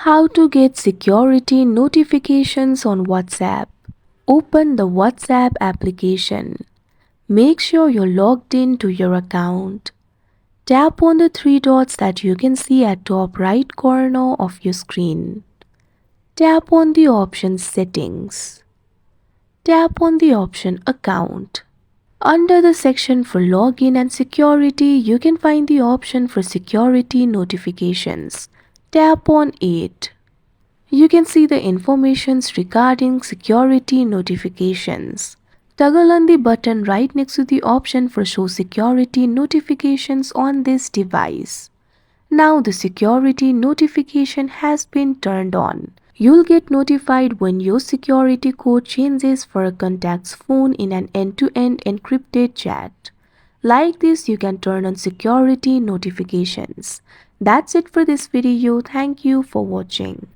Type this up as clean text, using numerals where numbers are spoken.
How to get security notifications on WhatsApp. Open the WhatsApp application. Make sure you're logged in to your account. Tap on the three dots that you can see at top right corner of your screen. Tap on the option Settings. Tap on the option Account. Under the section for Login and Security, you can find the option for Security Notifications. Tap on it. You can see the informations regarding security notifications. Toggle on the button right next to the option for Show Security Notifications on this device. Now the security notification has been turned on. You'll get notified when your security code changes for a contact's phone in an end-to-end encrypted chat. Like this, you can turn on security notifications. That's it for this video. Thank you for watching.